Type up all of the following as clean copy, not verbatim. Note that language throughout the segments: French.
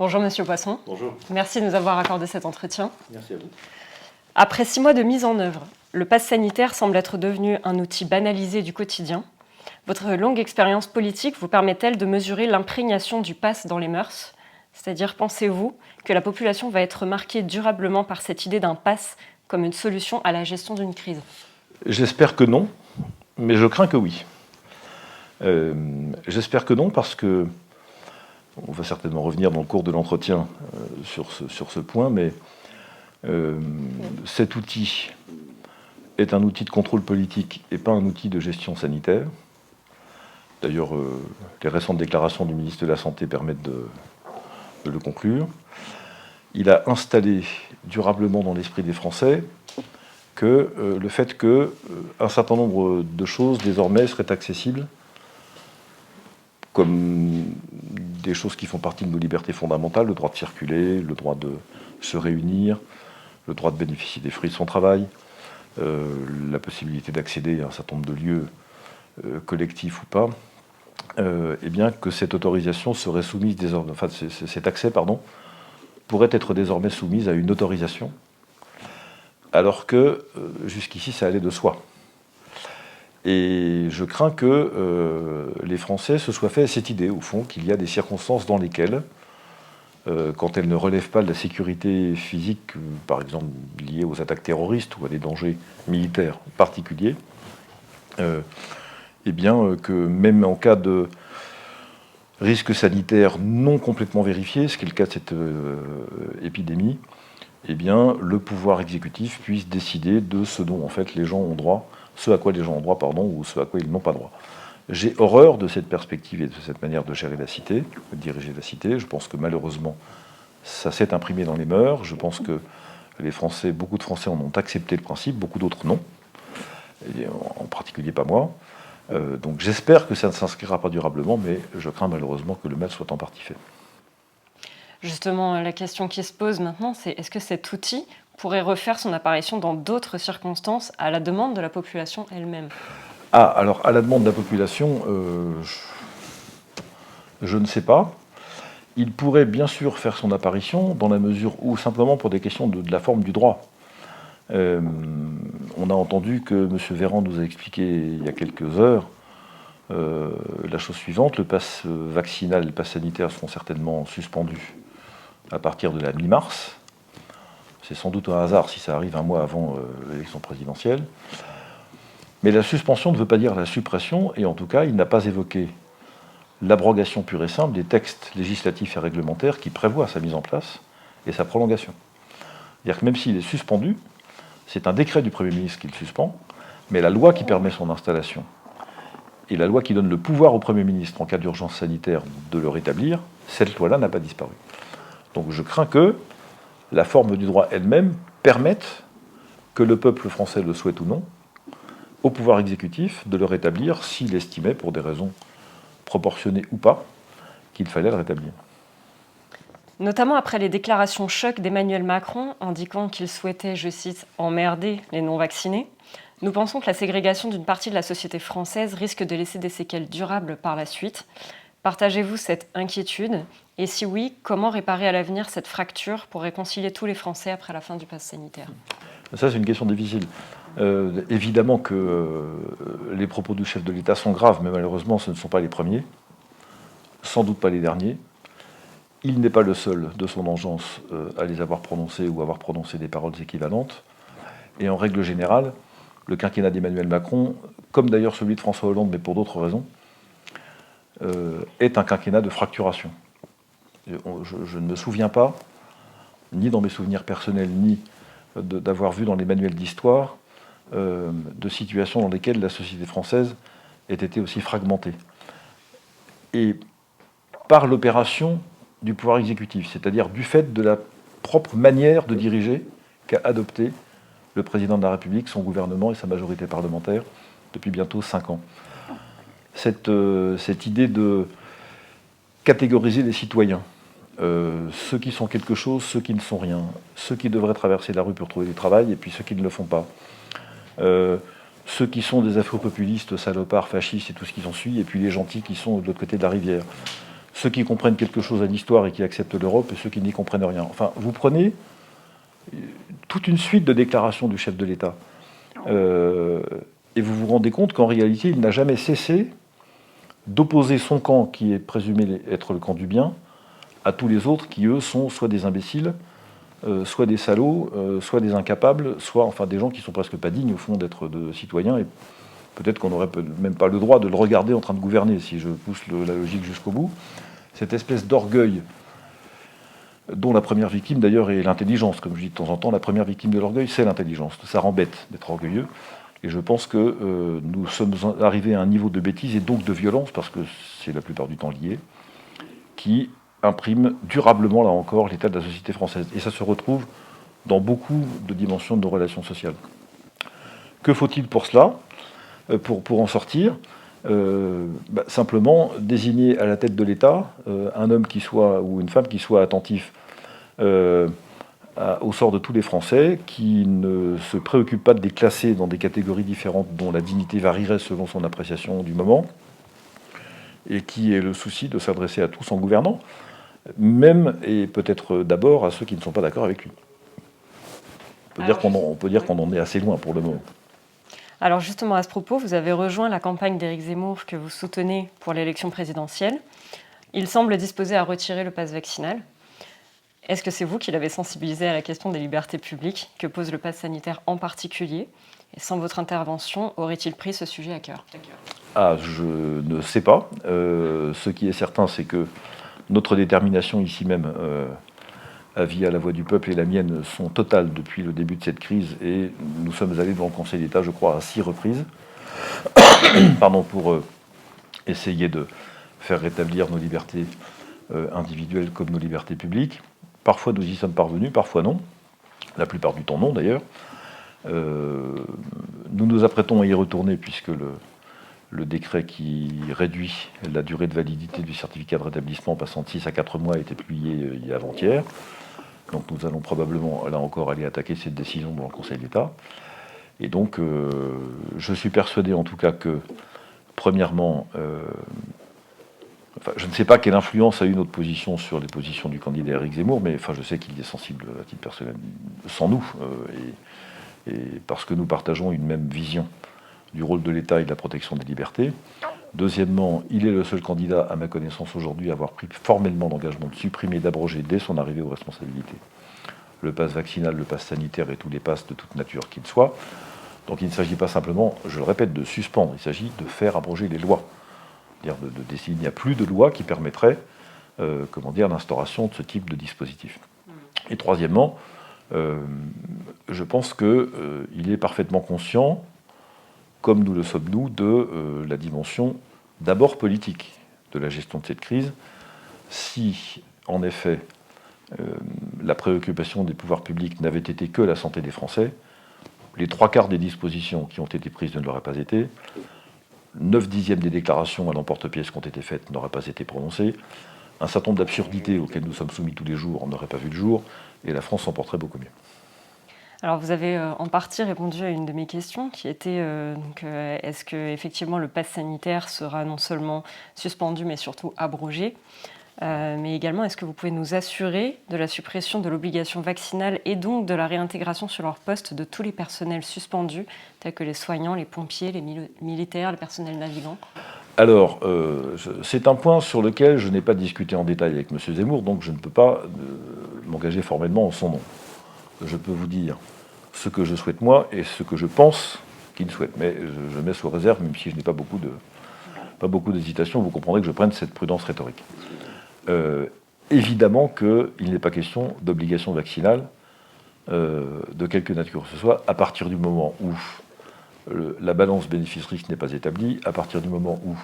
Bonjour Monsieur Poisson. Bonjour. Merci de nous avoir accordé cet entretien. Merci à vous. Après 6 mois de mise en œuvre, le pass sanitaire semble être devenu un outil banalisé du quotidien. Votre longue expérience politique vous permet-elle de mesurer l'imprégnation du pass dans les mœurs ? C'est-à-dire, pensez-vous que la population va être marquée durablement par cette idée d'un pass comme une solution à la gestion d'une crise ? J'espère que non, mais je crains que oui. J'espère que non parce que, on va certainement revenir dans le cours de l'entretien sur ce point, mais cet outil est un outil de contrôle politique et pas un outil de gestion sanitaire. D'ailleurs, les récentes déclarations du ministre de la Santé permettent de le conclure. Il a installé durablement dans l'esprit des Français que le fait qu'un certain nombre de choses désormais seraient accessibles comme des choses qui font partie de nos libertés fondamentales, le droit de circuler, le droit de se réunir, le droit de bénéficier des fruits de son travail, la possibilité d'accéder à un certain nombre de lieux collectifs ou pas, et bien que cette autorisation serait soumise désormais, enfin cet accès, pourrait être désormais soumise à une autorisation, alors que jusqu'ici ça allait de soi. Et je crains que les Français se soient fait cette idée, au fond, qu'il y a des circonstances dans lesquelles, quand elles ne relèvent pas de la sécurité physique, par exemple liée aux attaques terroristes ou à des dangers militaires particuliers, eh bien que même en cas de risque sanitaire non complètement vérifié, ce qui est le cas de cette épidémie, eh bien le pouvoir exécutif puisse décider de ce dont en fait les gens ont droit, ce à quoi les gens ont droit, ou ce à quoi ils n'ont pas droit. J'ai horreur de cette perspective et de cette manière de gérer la cité, de diriger la cité. Je pense que malheureusement, ça s'est imprimé dans les mœurs. Je pense que les Français, beaucoup de Français en ont accepté le principe, beaucoup d'autres non, et en particulier pas moi. Donc j'espère que ça ne s'inscrira pas durablement, mais je crains malheureusement que le mal soit en partie fait. Justement, la question qui se pose maintenant, c'est est-ce que cet outil pourrait refaire son apparition dans d'autres circonstances à la demande de la population elle-même ? Ah, alors à la demande de la population, je ne sais pas. Il pourrait bien sûr faire son apparition dans la mesure où, simplement pour des questions de la forme du droit. On a entendu que M. Véran nous a expliqué il y a quelques heures la chose suivante, le pass vaccinal et le pass sanitaire seront certainement suspendus à partir de la mi-mars. C'est sans doute un hasard si ça arrive un mois avant l'élection présidentielle. Mais la suspension ne veut pas dire la suppression, et en tout cas, il n'a pas évoqué l'abrogation pure et simple des textes législatifs et réglementaires qui prévoient sa mise en place et sa prolongation. C'est-à-dire que même s'il est suspendu, c'est un décret du Premier ministre qui le suspend, mais la loi qui permet son installation et la loi qui donne le pouvoir au Premier ministre en cas d'urgence sanitaire de le rétablir, cette loi-là n'a pas disparu. Donc je crains que la forme du droit elle-même permette, que le peuple français le souhaite ou non, au pouvoir exécutif de le rétablir s'il estimait, pour des raisons proportionnées ou pas, qu'il fallait le rétablir. Notamment après les déclarations choc d'Emmanuel Macron indiquant qu'il souhaitait, je cite, « emmerder les non-vaccinés », nous pensons que la ségrégation d'une partie de la société française risque de laisser des séquelles durables par la suite. Partagez-vous cette inquiétude ? Et si oui, comment réparer à l'avenir cette fracture pour réconcilier tous les Français après la fin du pass sanitaire ? Ça, c'est une question difficile. Évidemment que les propos du chef de l'État sont graves, mais malheureusement, ce ne sont pas les premiers, sans doute pas les derniers. Il n'est pas le seul de son engeance à les avoir prononcés ou avoir prononcé des paroles équivalentes. Et en règle générale, le quinquennat d'Emmanuel Macron, comme d'ailleurs celui de François Hollande, mais pour d'autres raisons, est un quinquennat de fracturation. Je ne me souviens pas, ni dans mes souvenirs personnels, ni d'avoir vu dans les manuels d'histoire, de situations dans lesquelles la société française ait été aussi fragmentée. Et par l'opération du pouvoir exécutif, c'est-à-dire du fait de la propre manière de diriger qu'a adopté le président de la République, son gouvernement et sa majorité parlementaire depuis bientôt 5 ans. Cette idée de catégoriser les citoyens, ceux qui sont quelque chose, ceux qui ne sont rien, ceux qui devraient traverser la rue pour trouver du travail et puis ceux qui ne le font pas, ceux qui sont des afro-populistes, salopards, fascistes et tout ce qui s'ensuit, et puis les gentils qui sont de l'autre côté de la rivière. ceux qui comprennent quelque chose à l'histoire et qui acceptent l'Europe et ceux qui n'y comprennent rien. Enfin, vous prenez toute une suite de déclarations du chef de l'État et vous vous rendez compte qu'en réalité, il n'a jamais cessé d'opposer son camp, qui est présumé être le camp du bien, à tous les autres qui, eux, sont soit des imbéciles, soit des salauds, soit des incapables, soit enfin des gens qui sont presque pas dignes, au fond, d'être de citoyens. Et peut-être qu'on n'aurait même pas le droit de le regarder en train de gouverner, si je pousse la logique jusqu'au bout. Cette espèce d'orgueil, dont la première victime, d'ailleurs, est l'intelligence. Comme je dis de temps en temps, la première victime de l'orgueil, c'est l'intelligence. Ça rend bête d'être orgueilleux. Et je pense que nous sommes arrivés à un niveau de bêtise et donc de violence, parce que c'est la plupart du temps lié, qui imprime durablement, là encore, l'état de la société française. Et ça se retrouve dans beaucoup de dimensions de nos relations sociales. Que faut-il pour cela, pour en sortir? Simplement désigner à la tête de l'État un homme qui soit, ou une femme qui soit attentif au sort de tous les Français, qui ne se préoccupe pas de les classer dans des catégories différentes dont la dignité varierait selon son appréciation du moment, et qui ait le souci de s'adresser à tous en gouvernant, même et peut-être d'abord à ceux qui ne sont pas d'accord avec lui. On peut dire qu'on en est assez loin pour le moment. Alors justement, à ce propos, vous avez rejoint la campagne d'Éric Zemmour que vous soutenez pour l'élection présidentielle. Il semble disposé à retirer le pass vaccinal. Est-ce que c'est vous qui l'avez sensibilisé à la question des libertés publiques que pose le pass sanitaire en particulier? Et sans votre intervention, aurait-il pris ce sujet à cœur? Ah, je ne sais pas. Ce qui est certain, c'est que notre détermination ici même, à la voix du peuple et la mienne, sont totales depuis le début de cette crise. Et nous sommes allés devant le Conseil d'État, je crois, à 6 reprises, pour essayer de faire rétablir nos libertés individuelles comme nos libertés publiques. Parfois nous y sommes parvenus, parfois non. La plupart du temps non d'ailleurs. Nous nous apprêtons à y retourner puisque le décret qui réduit la durée de validité du certificat de rétablissement passant de 6 à 4 mois a été publié il y a avant-hier. Donc nous allons probablement, là encore, aller attaquer cette décision dans le Conseil d'État. Et donc je suis persuadé en tout cas que, premièrement, je ne sais pas quelle influence a eu notre position sur les positions du candidat Éric Zemmour, mais je sais qu'il est sensible à titre personnel, sans nous, et parce que nous partageons une même vision du rôle de l'État et de la protection des libertés. Deuxièmement, il est le seul candidat, à ma connaissance aujourd'hui, à avoir pris formellement l'engagement de supprimer, d'abroger dès son arrivée aux responsabilités le pass vaccinal, le pass sanitaire et tous les passes de toute nature qu'ils soient. Donc il ne s'agit pas simplement, je le répète, de suspendre, il s'agit de faire abroger les lois. C'est-à-dire de décider, il n'y a plus de loi qui permettrait l'instauration de ce type de dispositif. Et troisièmement, je pense qu'il est parfaitement conscient, comme nous le sommes nous, de la dimension d'abord politique de la gestion de cette crise. Si, en effet, la préoccupation des pouvoirs publics n'avait été que la santé des Français, les 3/4 des dispositions qui ont été prises ne l'auraient pas été. 9/10 des déclarations à l'emporte-pièce qui ont été faites n'auraient pas été prononcées. Un certain nombre d'absurdités auxquelles nous sommes soumis tous les jours n'auraient pas vu le jour, et la France s'en porterait beaucoup mieux. Alors vous avez en partie répondu à une de mes questions, qui était est-ce que effectivement le pass sanitaire sera non seulement suspendu, mais surtout abrogé, mais également est-ce que vous pouvez nous assurer de la suppression de l'obligation vaccinale et donc de la réintégration sur leur poste de tous les personnels suspendus, tels que les soignants, les pompiers, les militaires, le personnel navigant? Alors, c'est un point sur lequel je n'ai pas discuté en détail avec M. Zemmour, donc je ne peux pas m'engager formellement en son nom. Je peux vous dire ce que je souhaite moi et ce que je pense qu'il souhaite, mais je mets sous réserve, même si je n'ai pas beaucoup d'hésitation, vous comprendrez que je prenne cette prudence rhétorique. Évidemment qu'il n'est pas question d'obligation vaccinale de quelque nature que ce soit, à partir du moment où la balance bénéfice-risque n'est pas établie, à partir du moment où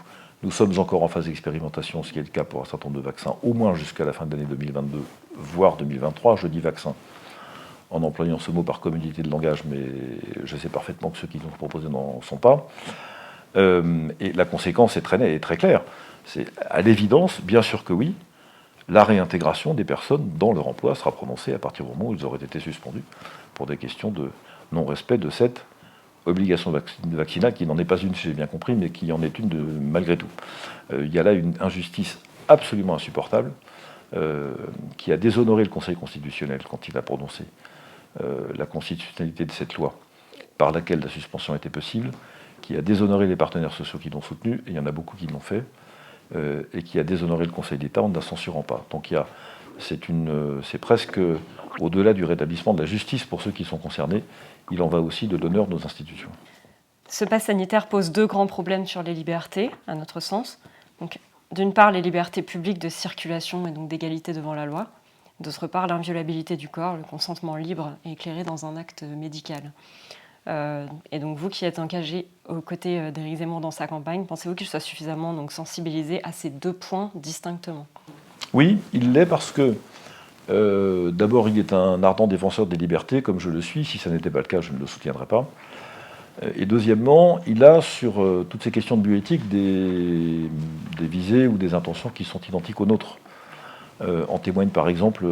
nous sommes encore en phase d'expérimentation, ce qui est le cas pour un certain nombre de vaccins, au moins jusqu'à la fin de l'année 2022, voire 2023, je dis vaccin, en employant ce mot par commodité de langage, mais je sais parfaitement que ceux qui l'ont proposé n'en sont pas. Et la conséquence est très claire. C'est à l'évidence, bien sûr que oui, la réintégration des personnes dans leur emploi sera prononcée à partir du moment où ils auraient été suspendus pour des questions de non-respect de cette obligation vaccinale, qui n'en est pas une, si j'ai bien compris, mais qui en est une malgré tout. Il y a là une injustice absolument insupportable, qui a déshonoré le Conseil constitutionnel quand il a prononcé la constitutionnalité de cette loi par laquelle la suspension était possible, qui a déshonoré les partenaires sociaux qui l'ont soutenu, et il y en a beaucoup qui l'ont fait, et qui a déshonoré le Conseil d'État en ne la censurant pas. Donc c'est presque au-delà du rétablissement de la justice pour ceux qui sont concernés, il en va aussi de l'honneur de nos institutions. Ce pass sanitaire pose deux grands problèmes sur les libertés, à notre sens. Donc, d'une part, les libertés publiques de circulation et donc d'égalité devant la loi. D'autre part, l'inviolabilité du corps, le consentement libre et éclairé dans un acte médical. Et donc vous qui êtes engagé aux côtés d'Éric Zemmour dans sa campagne, pensez-vous qu'il soit suffisamment donc, sensibilisé à ces deux points distinctement ? Oui, il l'est parce que d'abord il est un ardent défenseur des libertés, comme je le suis. Si ça n'était pas le cas, je ne le soutiendrais pas. Et deuxièmement, il a sur toutes ces questions de bioéthique des visées ou des intentions qui sont identiques aux nôtres. En témoigne par exemple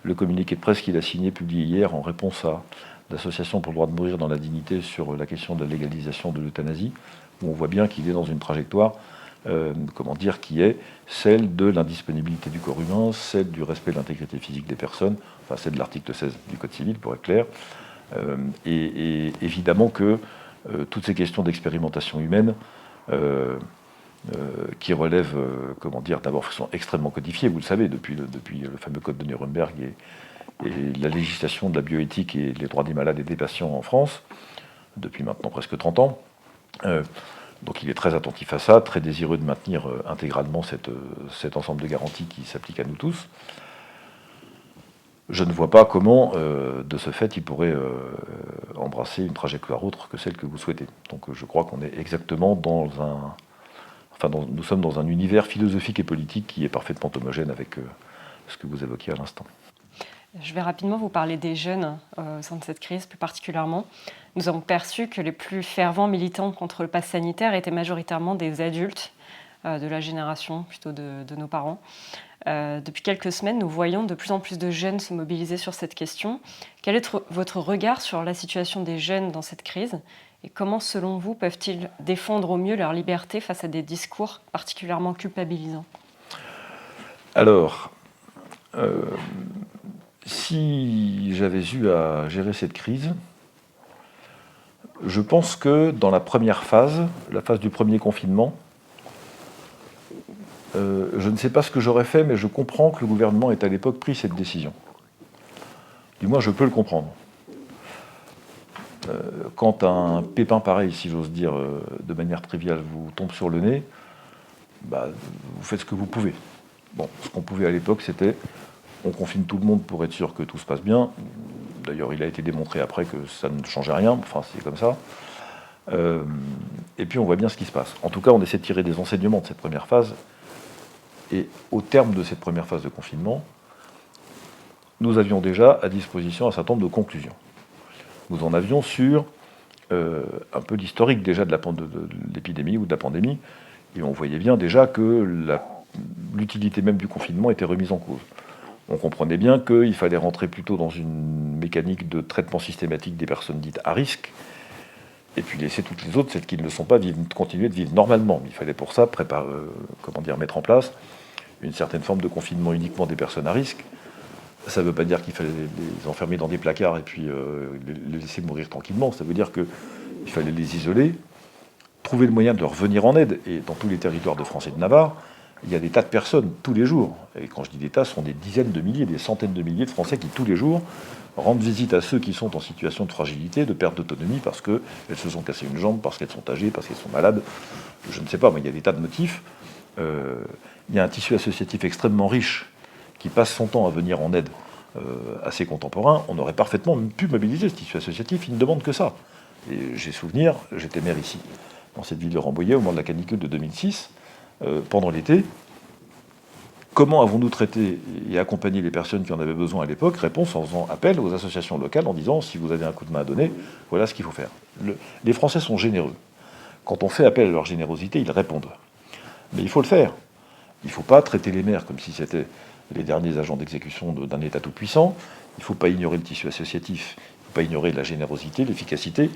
le communiqué de presse qu'il a signé, publié hier en réponse à l'Association pour le droit de mourir dans la dignité sur la question de la légalisation de l'euthanasie, où on voit bien qu'il est dans une trajectoire qui est celle de l'indisponibilité du corps humain, celle du respect de l'intégrité physique des personnes, enfin celle de l'article 16 du Code civil pour être clair, et évidemment que toutes ces questions d'expérimentation humaine qui relèvent, d'abord sont extrêmement codifiées, vous le savez, depuis le fameux code de Nuremberg et la législation de la bioéthique et les droits des malades et des patients en France, depuis maintenant presque 30 ans. Donc il est très attentif à ça, très désireux de maintenir intégralement cet ensemble de garanties qui s'appliquent à nous tous. Je ne vois pas comment, de ce fait, il pourrait embrasser une trajectoire autre que celle que vous souhaitez. Donc je crois qu'on est exactement nous sommes dans un univers philosophique et politique qui est parfaitement homogène avec ce que vous évoquiez à l'instant. Je vais rapidement vous parler des jeunes au sein de cette crise, plus particulièrement. Nous avons perçu que les plus fervents militants contre le pass sanitaire étaient majoritairement des adultes, de la génération plutôt de nos parents. Depuis quelques semaines, nous voyons de plus en plus de jeunes se mobiliser sur cette question. Quel est votre regard sur la situation des jeunes dans cette crise ? Et comment, selon vous, peuvent-ils défendre au mieux leur liberté face à des discours particulièrement culpabilisants ? Alors, si j'avais eu à gérer cette crise, je pense que dans la première phase, la phase du premier confinement, je ne sais pas ce que j'aurais fait, mais je comprends que le gouvernement ait à l'époque pris cette décision. Du moins, je peux le comprendre. Quand un pépin pareil, si j'ose dire de manière triviale, vous tombe sur le nez, vous faites ce que vous pouvez. Bon, ce qu'on pouvait à l'époque, c'était on confine tout le monde pour être sûr que tout se passe bien. D'ailleurs, il a été démontré après que ça ne changeait rien, enfin c'est comme ça. Et puis on voit bien ce qui se passe. En tout cas, on essaie de tirer des enseignements de cette première phase. Et au terme de cette première phase de confinement, nous avions déjà à disposition un certain nombre de conclusions. Nous en avions sur un peu l'historique déjà de l'épidémie ou de la pandémie, et on voyait bien déjà que l'utilité même du confinement était remise en cause. On comprenait bien qu'il fallait rentrer plutôt dans une mécanique de traitement systématique des personnes dites à risque, et puis laisser toutes les autres, celles qui ne le sont pas, continuer de vivre normalement. Mais il fallait pour ça mettre en place une certaine forme de confinement uniquement des personnes à risque. Ça ne veut pas dire qu'il fallait les enfermer dans des placards et puis les laisser mourir tranquillement. Ça veut dire qu'il fallait les isoler, trouver le moyen de leur venir en aide. Et dans tous les territoires de France et de Navarre, il y a des tas de personnes tous les jours. Et quand je dis des tas, ce sont des dizaines de milliers, des centaines de milliers de Français qui tous les jours rendent visite à ceux qui sont en situation de fragilité, de perte d'autonomie, parce qu'elles se sont cassées une jambe, parce qu'elles sont âgées, parce qu'elles sont malades. Je ne sais pas, mais il y a des tas de motifs. Il y a un tissu associatif extrêmement riche qui passe son temps à venir en aide à ses contemporains. On aurait parfaitement pu mobiliser ce tissu associatif, il ne demande que ça. Et j'ai souvenir, j'étais maire ici, dans cette ville de Rambouillet, au moment de la canicule de 2006, pendant l'été. Comment avons-nous traité et accompagné les personnes qui en avaient besoin à l'époque? Réponse en faisant appel aux associations locales en disant, si vous avez un coup de main à donner, voilà ce qu'il faut faire. Les Français sont généreux. Quand on fait appel à leur générosité, ils répondent. Mais il faut le faire. Il ne faut pas traiter les maires comme si c'était les derniers agents d'exécution d'un État tout-puissant. Il ne faut pas ignorer le tissu associatif. Il ne faut pas ignorer la générosité, l'efficacité.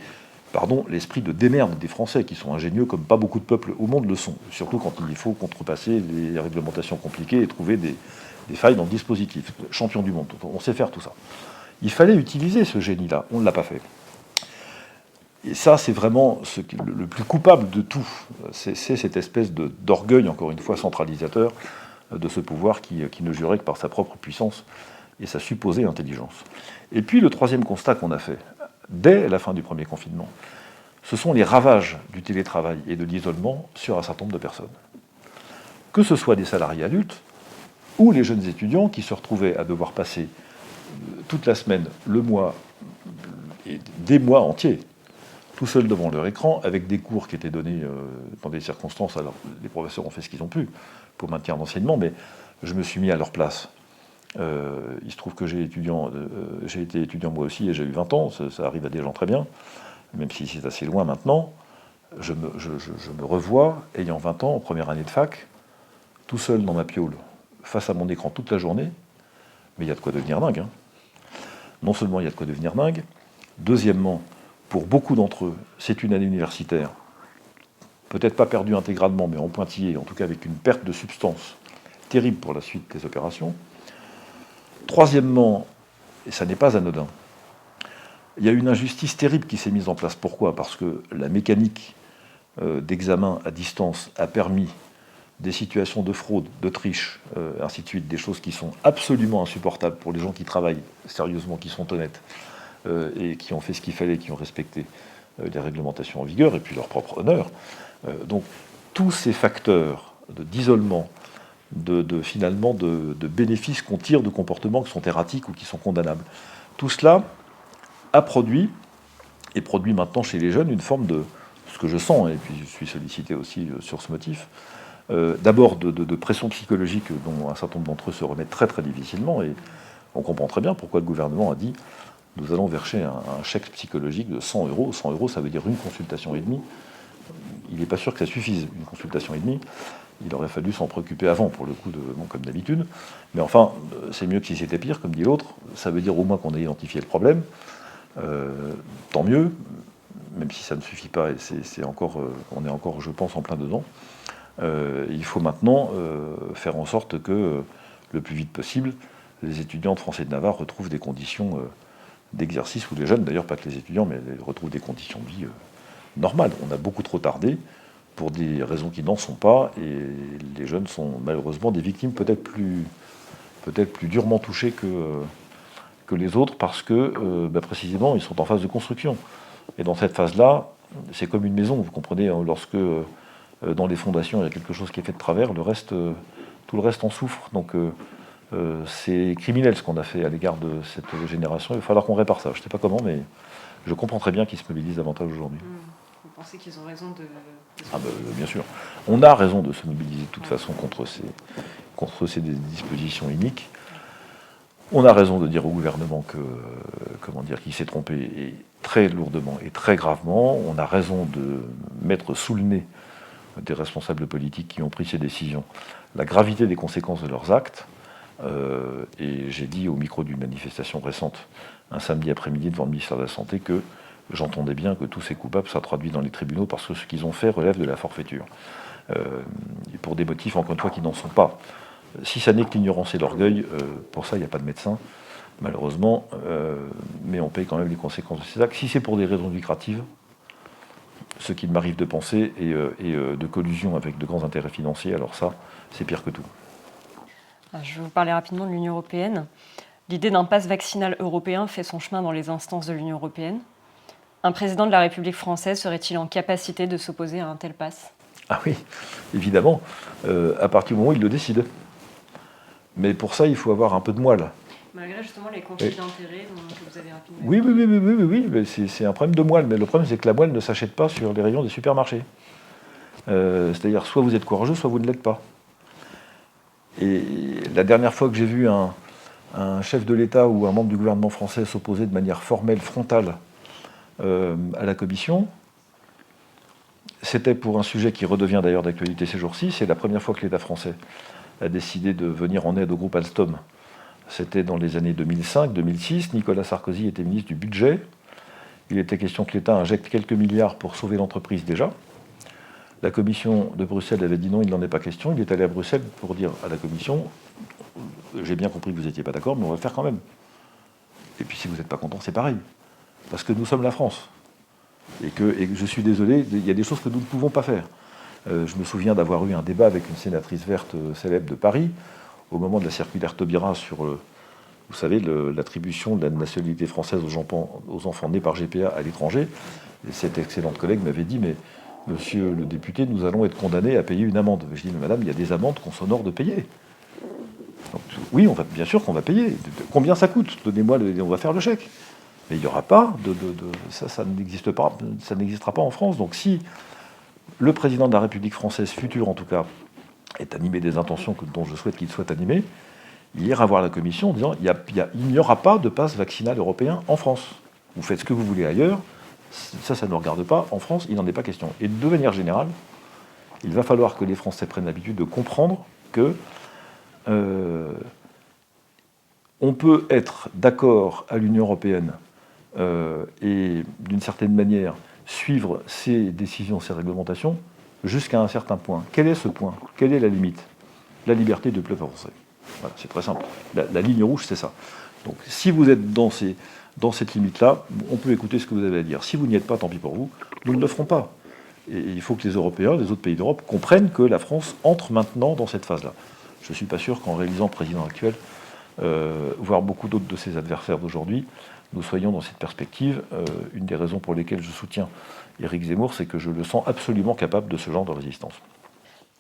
l'esprit de démerde des Français, qui sont ingénieux comme pas beaucoup de peuples au monde le sont, surtout quand il faut contrepasser les réglementations compliquées et trouver des failles dans le dispositif. Champion du monde, on sait faire tout ça. Il fallait utiliser ce génie-là, on ne l'a pas fait. Et ça, c'est vraiment le plus coupable de tout. C'est cette espèce d'orgueil, encore une fois, centralisateur de ce pouvoir qui ne jurait que par sa propre puissance et sa supposée intelligence. Et puis le troisième constat qu'on a fait, dès la fin du premier confinement, ce sont les ravages du télétravail et de l'isolement sur un certain nombre de personnes. Que ce soit des salariés adultes ou les jeunes étudiants qui se retrouvaient à devoir passer toute la semaine, le mois, et des mois entiers, tout seuls devant leur écran, avec des cours qui étaient donnés dans des circonstances. Alors, les professeurs ont fait ce qu'ils ont pu pour maintenir l'enseignement, mais je me suis mis à leur place. Il se trouve que j'ai été étudiant moi aussi et j'ai eu 20 ans, ça arrive à des gens très bien, même si c'est assez loin maintenant. Je me revois, ayant 20 ans, en première année de fac, tout seul dans ma piaule, face à mon écran toute la journée, mais il y a de quoi devenir dingue. Hein. Non seulement il y a de quoi devenir dingue, deuxièmement, pour beaucoup d'entre eux, c'est une année universitaire, peut-être pas perdue intégralement, mais en pointillé, en tout cas avec une perte de substance terrible pour la suite des opérations. Troisièmement, et ça n'est pas anodin, il y a une injustice terrible qui s'est mise en place. Pourquoi ? Parce que la mécanique d'examen à distance a permis des situations de fraude, de triche, ainsi de suite, des choses qui sont absolument insupportables pour les gens qui travaillent sérieusement, qui sont honnêtes, et qui ont fait ce qu'il fallait, qui ont respecté les réglementations en vigueur, et puis leur propre honneur. Donc tous ces facteurs d'isolement, finalement de bénéfices qu'on tire de comportements qui sont erratiques ou qui sont condamnables, tout cela a produit, et produit maintenant chez les jeunes, une forme de, ce que je sens, et puis je suis sollicité aussi sur ce motif, d'abord de pression psychologique dont un certain nombre d'entre eux se remettent très très difficilement, et on comprend très bien pourquoi le gouvernement a dit nous allons verser un chèque psychologique de 100 euros. 100 euros, ça veut dire une consultation et demie. Il n'est pas sûr que ça suffise, une consultation et demie. Il aurait fallu s'en préoccuper avant, pour le coup, comme d'habitude. Mais enfin, c'est mieux que si c'était pire, comme dit l'autre. Ça veut dire au moins qu'on a identifié le problème. Tant mieux, même si ça ne suffit pas, et on est encore, je pense, en plein dedans. Il faut maintenant faire en sorte que, le plus vite possible, les étudiants de français de Navarre retrouvent des conditions d'exercice, ou les jeunes, d'ailleurs, pas que les étudiants, mais retrouvent des conditions de vie normales. On a beaucoup trop tardé, pour des raisons qui n'en sont pas, et les jeunes sont malheureusement des victimes peut-être plus durement touchées que les autres, parce que précisément ils sont en phase de construction. Et dans cette phase-là, c'est comme une maison, vous comprenez, hein, lorsque dans les fondations il y a quelque chose qui est fait de travers, tout le reste en souffre. Donc c'est criminel ce qu'on a fait à l'égard de cette génération. Il va falloir qu'on répare ça. Je ne sais pas comment, mais je comprends très bien qu'ils se mobilisent davantage aujourd'hui. Vous pensez qu'ils ont raison de... Bien sûr. On a raison de se mobiliser de toute façon contre ces dispositions iniques. On a raison de dire au gouvernement qu'il s'est trompé, et très lourdement et très gravement. On a raison de mettre sous le nez des responsables politiques qui ont pris ces décisions la gravité des conséquences de leurs actes. Et j'ai dit au micro d'une manifestation récente, un samedi après-midi devant le ministère de la Santé, que j'entendais bien que tous ces coupables soient traduits dans les tribunaux parce que ce qu'ils ont fait relève de la forfaiture. Pour des motifs, encore une fois, qui n'en sont pas. Si ça n'est que l'ignorance et l'orgueil, pour ça, il n'y a pas de médecin, malheureusement, mais on paye quand même les conséquences de ces actes. Si c'est pour des raisons lucratives, ce qu'il m'arrive de penser, et de collusion avec de grands intérêts financiers, alors ça, c'est pire que tout. Je vais vous parler rapidement de l'Union européenne. L'idée d'un pass vaccinal européen fait son chemin dans les instances de l'Union européenne. Un président de la République française serait-il en capacité de s'opposer à un tel pass ? Ah oui, évidemment, à partir du moment où il le décide. Mais pour ça, il faut avoir un peu de moelle. Malgré justement les conflits d'intérêts que vous avez rapidement... Oui, c'est un problème de moelle. Mais le problème, c'est que la moelle ne s'achète pas sur les rayons des supermarchés. C'est-à-dire, soit vous êtes courageux, soit vous ne l'êtes pas. Et la dernière fois que j'ai vu un chef de l'État ou un membre du gouvernement français s'opposer de manière formelle, frontale, à la Commission, c'était pour un sujet qui redevient d'ailleurs d'actualité ces jours-ci. C'est la première fois que l'État français a décidé de venir en aide au groupe Alstom. C'était dans les années 2005-2006. Nicolas Sarkozy était ministre du Budget. Il était question que l'État injecte quelques milliards pour sauver l'entreprise déjà. La commission de Bruxelles avait dit non, il n'en est pas question. Il est allé à Bruxelles pour dire à la commission, j'ai bien compris que vous n'étiez pas d'accord, mais on va le faire quand même. Et puis si vous n'êtes pas content, c'est pareil. Parce que nous sommes la France. Et que je suis désolé, il y a des choses que nous ne pouvons pas faire. Je me souviens d'avoir eu un débat avec une sénatrice verte célèbre de Paris, au moment de la circulaire Taubira sur, vous savez, l'attribution de la nationalité française aux enfants nés par GPA à l'étranger. Et cette excellente collègue m'avait dit, mais monsieur le député, nous allons être condamnés à payer une amende. Je dis, mais madame, il y a des amendes qu'on s'honore de payer. Donc, oui, bien sûr qu'on va payer. Combien ça coûte? Donnez-moi, on va faire le chèque. Mais il n'y aura pas ça n'existe pas, ça n'existera pas en France. Donc si le président de la République française, futur en tout cas, est animé des intentions dont je souhaite qu'il soit animé, il ira voir la Commission en disant il n'y aura pas de passe vaccinal européen en France. Vous faites ce que vous voulez ailleurs, ça ne nous regarde pas. En France, il n'en est pas question. Et de manière générale, il va falloir que les Français prennent l'habitude de comprendre que on peut être d'accord à l'Union européenne et d'une certaine manière suivre ses décisions, ses réglementations, jusqu'à un certain point. Quel est ce point? Quelle est la limite? La liberté de peuple français. Voilà, c'est très simple. La ligne rouge, c'est ça. Donc si vous êtes dans cette limite-là, on peut écouter ce que vous avez à dire. Si vous n'y êtes pas, tant pis pour vous, nous ne le ferons pas. Et il faut que les Européens, les autres pays d'Europe, comprennent que la France entre maintenant dans cette phase-là. Je ne suis pas sûr qu'en réalisant le président actuel, voire beaucoup d'autres de ses adversaires d'aujourd'hui, nous soyons dans cette perspective. Une des raisons pour lesquelles je soutiens Éric Zemmour, c'est que je le sens absolument capable de ce genre de résistance.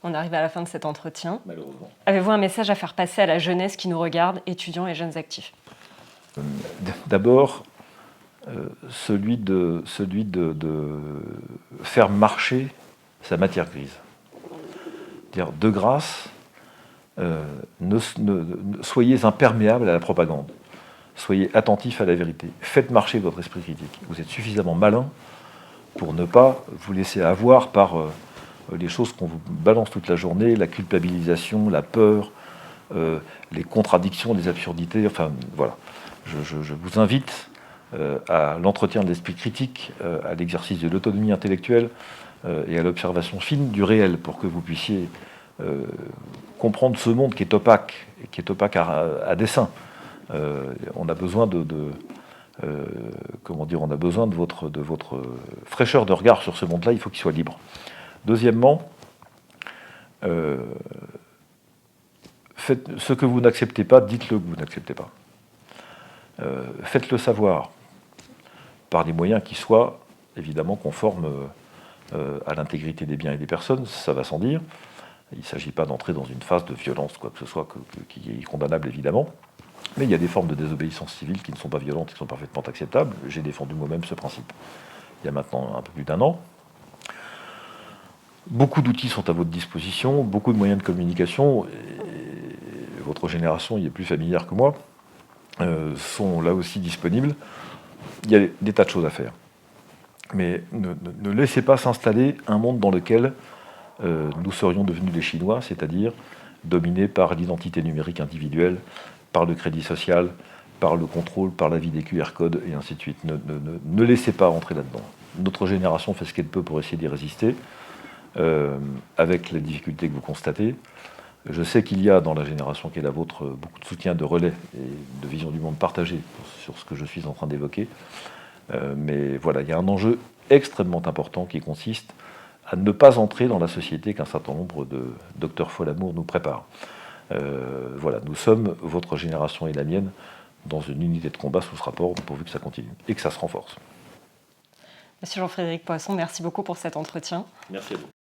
On arrive à la fin de cet entretien. Malheureusement. Avez-vous un message à faire passer à la jeunesse qui nous regarde, étudiants et jeunes actifs? D'abord, celui de faire marcher sa matière grise. C'est-à-dire, de grâce, soyez imperméables à la propagande. Soyez attentifs à la vérité. Faites marcher votre esprit critique. Vous êtes suffisamment malin pour ne pas vous laisser avoir par les choses qu'on vous balance toute la journée, la culpabilisation, la peur, les contradictions, les absurdités. Enfin, voilà. Je vous invite à l'entretien de l'esprit critique, à l'exercice de l'autonomie intellectuelle et à l'observation fine du réel pour que vous puissiez comprendre ce monde qui est opaque, et qui est opaque à dessein. On a besoin on a besoin de votre fraîcheur de regard sur ce monde-là. Il faut qu'il soit libre. Deuxièmement, faites ce que vous n'acceptez pas, dites-le que vous n'acceptez pas. Faites-le savoir par des moyens qui soient évidemment conformes à l'intégrité des biens et des personnes, ça va sans dire. Il ne s'agit pas d'entrer dans une phase de violence, quoi que ce soit, qui est condamnable évidemment. Mais il y a des formes de désobéissance civile qui ne sont pas violentes, qui sont parfaitement acceptables. J'ai défendu moi-même ce principe il y a maintenant un peu plus d'1 an. Beaucoup d'outils sont à votre disposition, beaucoup de moyens de communication. Et votre génération y est plus familière que moi. Sont là aussi disponibles. Il y a des tas de choses à faire. Mais ne laissez pas s'installer un monde dans lequel nous serions devenus les Chinois, c'est-à-dire dominés par l'identité numérique individuelle, par le crédit social, par le contrôle, par la vie des QR codes, et ainsi de suite. Ne laissez pas entrer là-dedans. Notre génération fait ce qu'elle peut pour essayer d'y résister, avec les difficultés que vous constatez. Je sais qu'il y a dans la génération qui est la vôtre beaucoup de soutien, de relais et de vision du monde partagée sur ce que je suis en train d'évoquer. Mais voilà, il y a un enjeu extrêmement important qui consiste à ne pas entrer dans la société qu'un certain nombre de docteurs Folamour nous préparent. Voilà, nous sommes, votre génération et la mienne, dans une unité de combat sous ce rapport, pourvu que ça continue et que ça se renforce. Monsieur Jean-Frédéric Poisson, merci beaucoup pour cet entretien. Merci à vous.